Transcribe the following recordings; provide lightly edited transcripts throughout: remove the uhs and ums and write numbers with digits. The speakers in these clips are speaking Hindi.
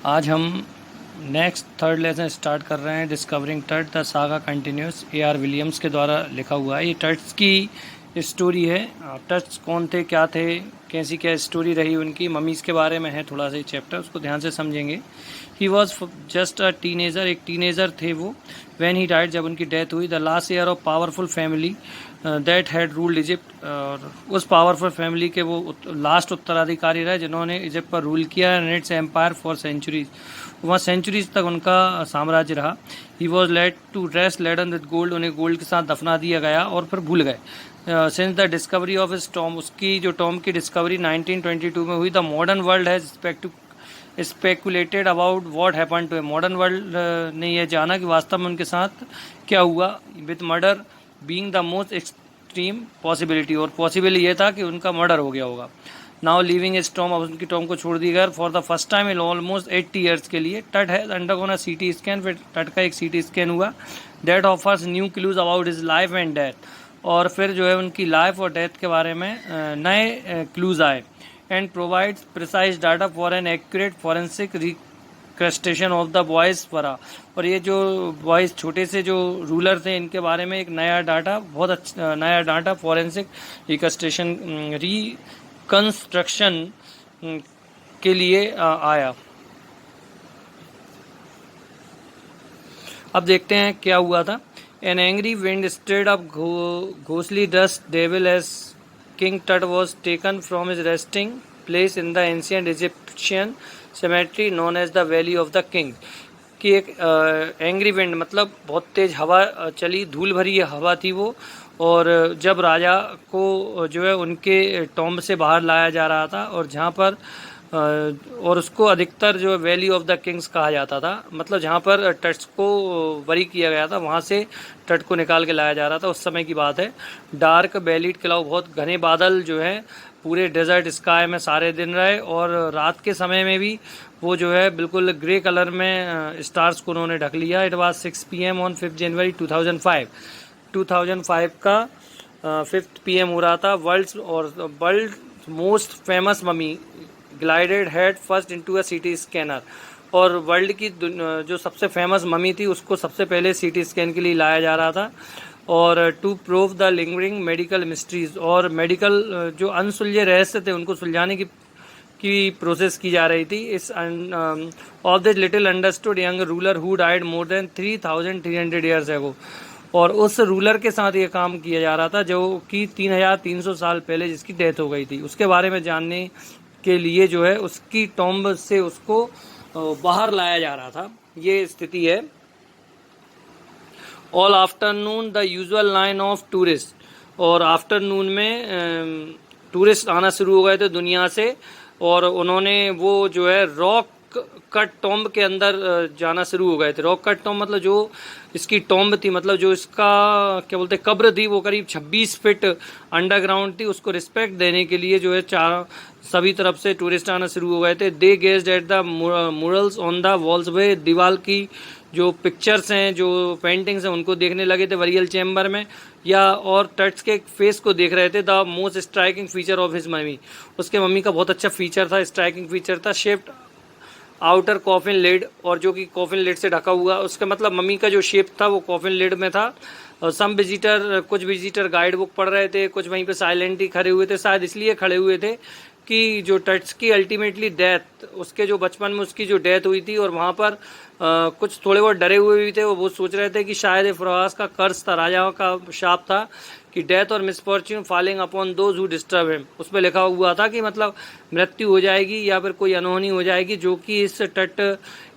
आज हम नेक्स्ट थर्ड लेसन स्टार्ट कर रहे हैं, discovering tert the saga continuous. A.R. Williams के द्वारा लिखा हुआ है। ये टर्ट्स की स्टोरी है। टर्ट्स कौन थे, क्या थे, कैसी क्या स्टोरी रही उनकी, ममीज़ के बारे में है थोड़ा सा ये चैप्टर, उसको ध्यान से समझेंगे। He was just a teenager, एक टीनेजर थे वो। व्हेन ही डाइड, जब उनकी डेथ हुई। The last year of powerful family that had ruled Egypt, और उस पावरफुल फैमिली के वो लास्ट उत्तराधिकारी रहे जिन्होंने इजिप्ट पर रूल किया and its empire for centuries. वहाँ सेंचुरीज तक उनका साम्राज्य रहा। He was laid to rest laden with gold, उन्हें गोल्ड के साथ दफना दिया गया और फिर भूल गए। Since the discovery of his tomb, उसकी जो टॉम की डिस्कवरी 1922 में हुई, the modern world has speculated about what happen to, modern world ने यह जाना कि वास्तव में उनके साथ क्या हुआ। With murder being the most extreme possibility, और पॉसिबल ये था कि उनका मर्डर हो गया होगा। नाउ लिविंग इस टॉम, अब उनकी टॉम को छोड़ दिया गया for the first time in almost 80 years के लिए। टट है अंडरगोन अ सीटी स्कैन, फिर टट का एक सीटी स्कैन हुआ। That offers new clues about his life and death, और फिर जो है उनकी लाइफ और डेथ के बारे में नए क्लूज आए। And provides precise data for an accurate forensic reconstruction of the boy's pharaoh, और ये जो बॉयज छोटे से जो रूलर थे इनके बारे में एक नया डाटा, बहुत अच्छा नया डाटा फॉरेंसिक रिकस्टेशन रिकंस्ट्रक्शन के लिए आया। अब देखते हैं क्या हुआ था। An angry wind stirred up घोसली dust devil as King Tut was taken from his resting place in the ancient Egyptian cemetery known as the Valley of the King. कि एक एंग्री विंड मतलब बहुत तेज हवा चली, धूल भरी हवा थी वो, और जब राजा को जो है उनके टॉम्ब से बाहर लाया जा रहा था, और जहाँ पर और उसको अधिकतर जो वैली ऑफ द किंग्स कहा जाता था, मतलब जहाँ पर टट्स को बरी किया गया था वहाँ से टट को निकाल के लाया जा रहा था, उस समय की बात है। डार्क बेलीड क्लाउड, बहुत घने बादल जो है पूरे डेजर्ट स्काई में सारे दिन रहे, और रात के समय में भी वो जो है बिल्कुल ग्रे कलर में स्टार्स को उन्होंने ढक लिया। इट वाज 6 PM ऑन 5 जनवरी 2005 का 5 PM हो रहा था। World most famous mummy glided head first into a सीटी स्कैनर, और वर्ल्ड की जो सबसे फेमस ममी थी उसको सबसे पहले सीटी स्कैन के लिए लाया जा रहा था, और to prove the lingering medical mysteries, और मेडिकल जो अनसुलझे रहस्य थे उनको सुलझाने की प्रोसेस की जा रही थी। इस of the little understood young ruler who died more than 3300 years ago, और उस रूलर के साथ ये काम किया जा रहा था जो कि 3300 साल पहले जिसकी डेथ हो गई थी, उसके बारे में जानने के लिए जो है उसकी टॉम्ब से उसको बाहर लाया जा रहा था। ये स्थिति है। All afternoon the usual line of tourist, और आफ्टरनून में टूरिस्ट आना शुरू हो गए थे दुनिया से, और उन्होंने वो जो है रॉक कट टॉम्ब के अंदर जाना शुरू हो गए थे। रॉक कट टॉम्ब मतलब जो इसकी टॉम्ब थी, मतलब जो इसका क्या बोलते कब्र थी, वो करीब 26 फीट अंडरग्राउंड थी। उसको रिस्पेक्ट देने के लिए जो है सभी तरफ से टूरिस्ट आना शुरू हो गए थे। They gazed at the murals on the walls, वे दीवार की जो पिक्चर्स हैं, जो पेंटिंग्स हैं, उनको देखने लगे थे वरियल चैम्बर में, या और टट्स के फेस को देख रहे थे। The most striking feature of his mummy, उसके मम्मी का बहुत अच्छा फीचर था, स्ट्राइकिंग फीचर था। शेप्ड आउटर कॉफिन लिड, और जो कि कॉफिन लिड से ढका हुआ, उसका मतलब मम्मी का जो शेप था वो कॉफिन लिड में था। कुछ विजिटर गाइड बुक पढ़ रहे थे, कुछ वहीं पे साइलेंट ही खड़े हुए थे, शायद इसलिए खड़े हुए थे कि जो टट्स की अल्टीमेटली डेथ, उसके जो बचपन में उसकी जो डेथ हुई थी, और वहाँ पर कुछ थोड़े बहुत डरे हुए भी थे, वो सोच रहे थे कि शायद फराज का कर्ज था, राजाओं का शाप था कि डेथ और misfortune falling upon those who disturb him. उसमें लिखा हुआ था कि मतलब मृत्यु हो जाएगी या फिर कोई अनहोनी हो जाएगी जो कि इस टट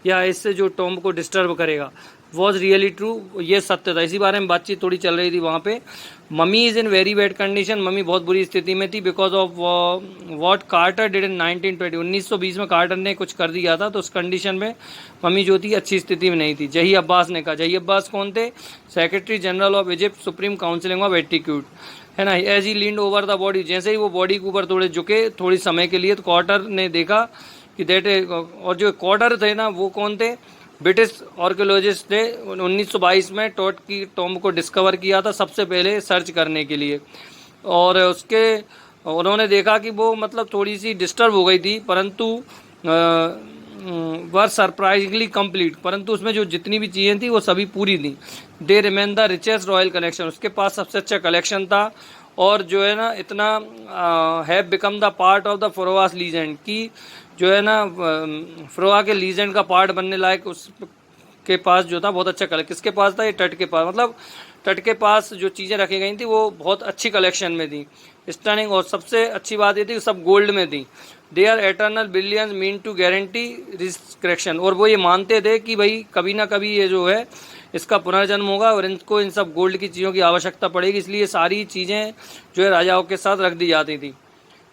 या इस जो टॉम्ब को डिस्टर्ब करेगा। वॉज रियली ट्रू, ये सत्य था। इसी बारे में बातचीत थोड़ी चल रही थी वहाँ पे। Mummy is in very bad condition, mummy बहुत बुरी स्थिति में थी, because of what Carter did in 1920 में कार्टर ने कुछ कर दिया था, तो उस कंडीशन में मम्मी जो थी अच्छी स्थिति में नहीं थी। जही अब्बास ने कहा, जही अब्बास कौन थे? Secretary general of Egypt, supreme counselling of attitude, है ना। As he leaned over the body, जैसे ही वो बॉडी के ऊपर थोड़े झुके थोड़ी समय के लिए, तो कार्टर ने देखा कि और जो कार्टर थे ना वो कौन थे? ब्रिटिश आर्कियोलॉजिस्ट ने 1922 में टॉम्ब को डिस्कवर किया था सबसे पहले सर्च करने के लिए, और उन्होंने देखा कि वो मतलब थोड़ी सी डिस्टर्ब हो गई थी, परंतु वर सरप्राइजिंगली कंप्लीट, परंतु उसमें जो जितनी भी चीज़ें थी वो सभी पूरी थी। They remain the richest royal collection, उसके पास सबसे अच्छा कलेक्शन था। और जो है ना इतना have become the part of the pharaoh's legend की, जो है ना फरोवा के लीजेंड का पार्ट बनने लायक उस के पास जो था बहुत अच्छा कलेक्शन। किसके पास था? ये तट के पास, मतलब तट के पास जो चीज़ें रखी गई थी वो बहुत अच्छी कलेक्शन में थी, स्टनिंग। और सबसे अच्छी बात ये थी कि सब गोल्ड में थी। They are eternal billions mean to guarantee risk correction, और वो ये मानते थे कि भाई कभी ना कभी ये जो है इसका पुनर्जन्म होगा और इनको इन सब गोल्ड की चीज़ों की आवश्यकता पड़ेगी, इसलिए सारी चीज़ें जो है राजाओं के साथ रख दी जाती थी।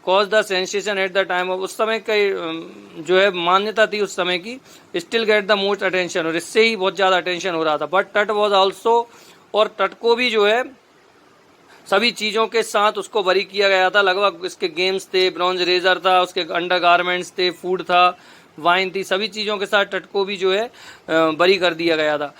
Cause the sensation at the time of, उस समय की जो है मान्यता थी उस समय की, still get the most attention, और इससे ही बहुत ज़्यादा अटेंशन हो रहा था। बट तट वॉज ऑल्सो, और तट को भी जो है सभी चीज़ों के साथ उसको बरी किया गया था। लगभग इसके गेम्स थे, ब्रॉन्ज रेजर था, उसके अंडर गारमेंट्स थे, फूड था, वाइन थी, सभी चीज़ों के साथ तट को भी जो है बरी कर दिया गया था।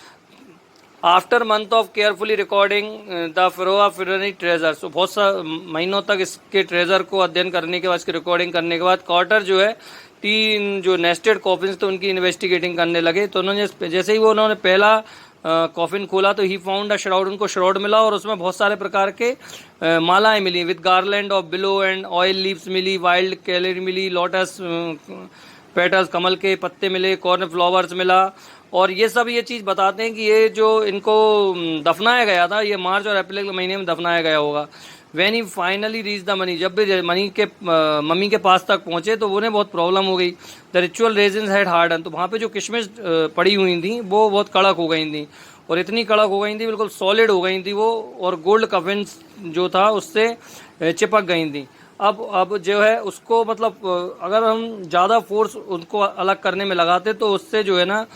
After month of carefully recording the pharaoh फिरनी ट्रेजर, सो बहुत सा महीनों तक इसके ट्रेजर को अध्ययन करने के बाद, इसकी रिकॉर्डिंग करने के बाद, कॉर्टर जो है 3 जो नेस्टेड कॉफिन्स थे उनकी इन्वेस्टिगेटिंग करने लगे। तो उन्होंने जैसे ही वो उन्होंने पहला कॉफिन खोला तो ही फाउंड अ श्राउड, उनको श्राउड मिला और उसमें बहुत सारे प्रकार के मालाएं मिली, with garland of willow and olive leaves मिली, वाइल्ड कैलरी मिली, लोटस पेटल्स, कमल के पत्ते मिले, कॉर्न फ्लावर्स मिला। और ये सब ये चीज़ बताते हैं कि ये जो इनको दफनाया गया था ये मार्च और अप्रैल के महीने में दफनाया गया होगा। When he finally reach the money, जब भी मनी के मम्मी के पास तक पहुंचे तो उन्हें बहुत प्रॉब्लम हो गई। The ritual resins had harden, तो वहाँ पे जो किशमिश पड़ी हुई थी वो बहुत कड़क हो गई थी, और इतनी कड़क हो गई थी, बिल्कुल सॉलिड हो गई थी वो, और गोल्ड कफिन्स जो था उससे चिपक गई थी। अब जो है उसको मतलब अगर हम ज़्यादा फोर्स उनको अलग करने में लगाते तो उससे जो है ना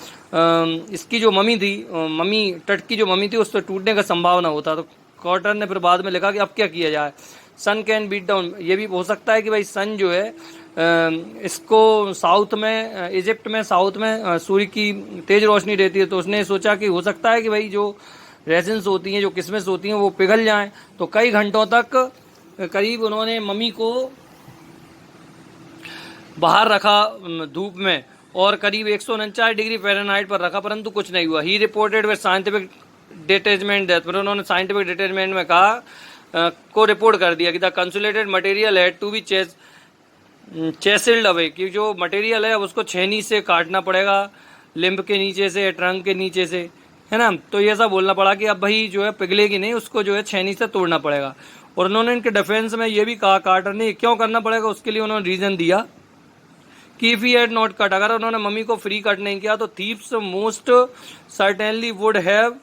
इसकी जो मम्मी थी, मम्मी तट की जो मम्मी थी, उससे टूटने का संभावना होता। तो कॉर्टर ने फिर बाद में लिखा कि अब क्या किया जाए, सन कैन बीट डाउन, ये भी हो सकता है कि भाई सन जो है इसको साउथ में, इजिप्ट में साउथ में सूर्य की तेज रोशनी रहती है, तो उसने सोचा कि हो सकता है कि भाई जो रेजिन्स होती हैं, जो किस्में होती हैं वो पिघल जाएं। तो कई घंटों तक करीब उन्होंने मम्मी को बाहर रखा धूप में, और करीब 149 डिग्री फ़ारेनहाइट पर रखा, परंतु कुछ नहीं हुआ। He reported with scientific detachment death, फिर उन्होंने साइंटिफिक डिटैचमेंट में कहा को रिपोर्ट कर दिया कि the consolidated material had to be chiselled away, कि जो मटेरियल है अब उसको छेनी से काटना पड़ेगा, लिम्ब के नीचे से, ट्रंक के नीचे से, है ना। तो ये ऐसा बोलना पड़ा कि अब भाई जो है पिघलेगी नहीं, उसको जो है छेनी से तोड़ना पड़ेगा। और उन्होंने इनके डिफेंस में ये भी कहा, कार्टर ने, क्यों करना पड़ेगा उसके लिए उन्होंने रीज़न दिया कि if he had not cut, अगर उन्होंने मम्मी को फ्री कट नहीं किया तो thieves most certainly would have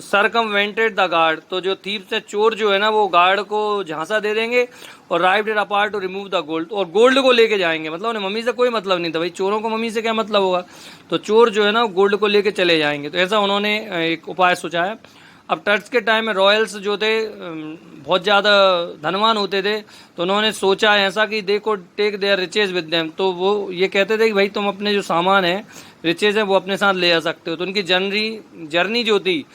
circumvented the guard, तो जो थीव्स है, चोर जो है ना, वो गार्ड को झांसा दे देंगे और rived it apart to remove the gold, और गोल्ड को लेके जाएंगे। मतलब उन्हें मम्मी से कोई मतलब नहीं था, भाई चोरों को मम्मी से क्या मतलब होगा, तो चोर जो है ना गोल्ड को लेके चले जाएंगे। तो ऐसा उन्होंने एक उपाय सोचा है। अब टर्च के टाइम में रॉयल्स जो थे बहुत ज़्यादा धनवान होते थे, तो उन्होंने सोचा ऐसा कि दे को take their riches with them, तो वो ये कहते थे कि भाई तुम अपने जो सामान है, रिचेज है, वो अपने साथ ले जा सकते हो। तो उनकी जर्नी जो थी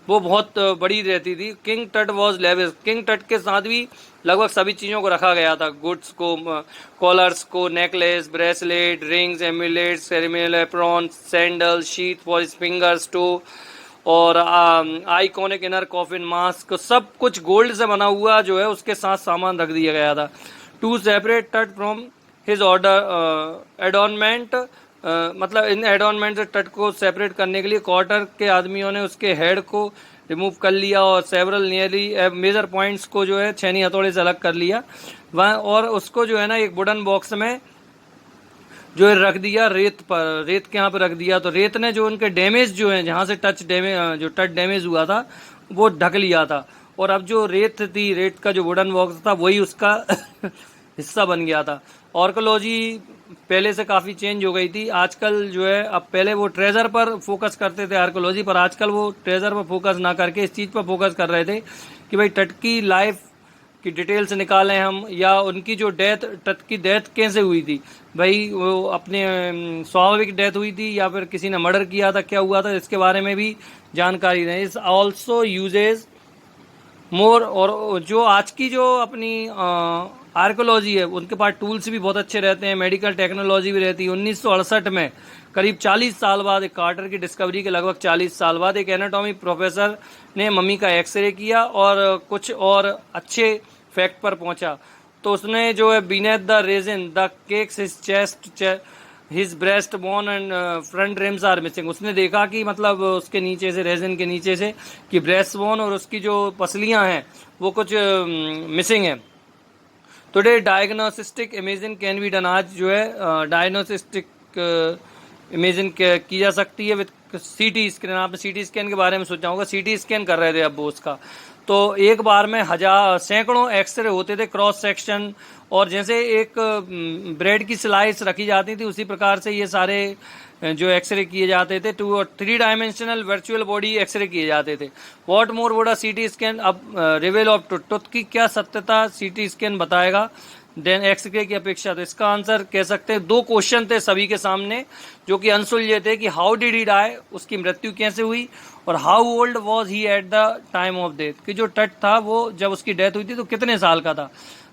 वो बहुत बड़ी रहती थी। King Tut was Levi's, king टट के साथ भी लगभग सभी चीज़ों को रखा गया था, गुड्स को, कॉलर्स को, necklace, bracelet, rings, amulets, ceremonial apron, sandal, sheath for his fingers, toe, और आइकॉनिक इनर कॉफिन, मास्क, सब कुछ गोल्ड से बना हुआ जो है उसके साथ सामान रख दिया गया था। टू सेपरेट टट फ्रॉम हिज ऑर्डर एडॉर्नमेंट, मतलब इन एडॉर्नमेंट से टट को सेपरेट करने के लिए क्वार्टर के आदमियों ने उसके हेड को रिमूव कर लिया और सेवरल नियरली मेजर पॉइंट्स को जो है छेनी हथौड़े से अलग कर लिया वह, और उसको जो है ना एक वुडन बॉक्स में जो है रख दिया, रेत पर, रेत के यहाँ पे रख दिया। तो रेत ने जो उनके डैमेज जो है, जहाँ से टच डैमेज हुआ था वो ढक लिया था, और अब जो रेत थी, रेत का जो वुडन बॉक्स था वही उसका हिस्सा बन गया था। ऑर्कोलॉजी पहले से काफ़ी चेंज हो गई थी आजकल जो है, अब पहले वो ट्रेजर पर फोकस करते थे आर्कोलॉजी पर, आजकल वो ट्रेजर पर फोकस ना करके इस चीज़ पर फोकस कर रहे थे कि भाई टट की लाइफ की डिटेल्स निकालें हम, या उनकी जो डेथ, टट की डेथ कैसे हुई थी, भाई वो अपने स्वाभाविक डेथ हुई थी या फिर किसी ने मर्डर किया था, क्या हुआ था, इसके बारे में भी जानकारी दें। इस ऑल्सो यूजेज मोर, और जो आज की जो अपनी आर्कोलॉजी है, उनके पास टूल्स भी बहुत अच्छे रहते हैं, मेडिकल टेक्नोलॉजी भी रहती है। 1968 में करीब 40 साल बाद, एक कार्टर की डिस्कवरी के लगभग 40 साल बाद, एक एनाटॉमी प्रोफेसर ने मम्मी का एक्सरे किया और कुछ और अच्छे फैक्ट पर पहुंचा। तो उसने जो है beneath the resin the cakes his chest his breastbone and front ribs are missing, उसने देखा कि मतलब उसके नीचे से, रेजिन के नीचे से, कि ब्रेस्ट बोन और उसकी जो पसलियां हैं वो कुछ मिसिंग है। Today diagnostic imaging can be done, आज जो है डायग्नोस्टिक इमेजिंग की जा सकती है विद सीटी स्कैन। आपने सीटी स्कैन के बारे में सोचा होगा, सीटी स्कैन कर रहे थे अब वो उसका। तो एक बार में सैकड़ों एक्सरे होते थे, क्रॉस सेक्शन, और जैसे एक ब्रेड की स्लाइस रखी जाती थी उसी प्रकार से ये सारे जो एक्सरे किए जाते थे। 2 और 3 डायमेंशनल वर्चुअल बॉडी एक्सरे किए जाते थे। What more would a CT scan अब रिवेल ऑफ ट्रुथ की क्या सत्यता सीटी स्कैन बताएगा देन एक्सरे की अपेक्षा। तो इसका आंसर कह सकते हैं, 2 क्वेश्चन थे सभी के सामने जो कि अनसुलझे थे, कि हाउ डिड ही डाई, उसकी मृत्यु कैसे हुई, और how old was he at the time of death, कि जो टट था वो जब उसकी डेथ हुई थी तो कितने साल का था।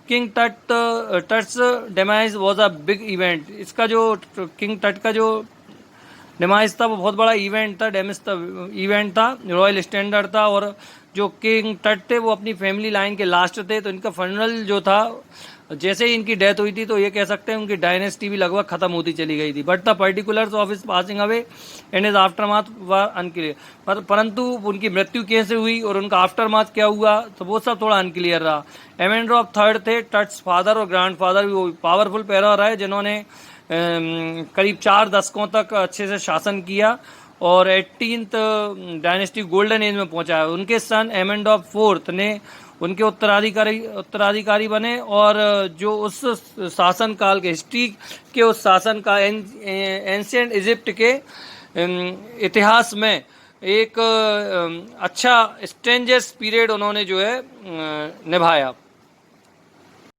King Tut's demise was a big event, इसका जो किंग टट का जो डेमाइज था वो बहुत बड़ा इवेंट था, डेमिस इवेंट था, रॉयल स्टैंडर्ड था। और जो किंग टट थे वो अपनी फैमिली लाइन के लास्ट थे, तो इनका फनरल जो था, जैसे ही इनकी डेथ हुई थी तो ये कह सकते हैं उनकी डायनेस्टी भी लगभग खत्म होती चली गई थी। But the particulars of his passing away and his aftermath were unclear, परंतु उनकी मृत्यु कैसे हुई और उनका आफ्टरमाथ क्या हुआ तो वो सब थोड़ा अनक्लियर रहा। एमेंड्रॉफ थर्ड थे, टट्स फादर और ग्रैंडफादर भी वो पावरफुल पैरा रहे जिन्होंने करीब 4 दशकों तक अच्छे से शासन किया और 18th डायनेस्टी गोल्डन एज में पहुंचा। उनके सन एमेंडॉफ फोर्थ ने उनके उत्तराधिकारी बने, और जो उस शासन काल के, हिस्ट्री के उस शासन का, एंशिएंट इजिप्ट के इतिहास में एक अच्छा स्ट्रेंजेस्ट पीरियड उन्होंने जो है निभाया।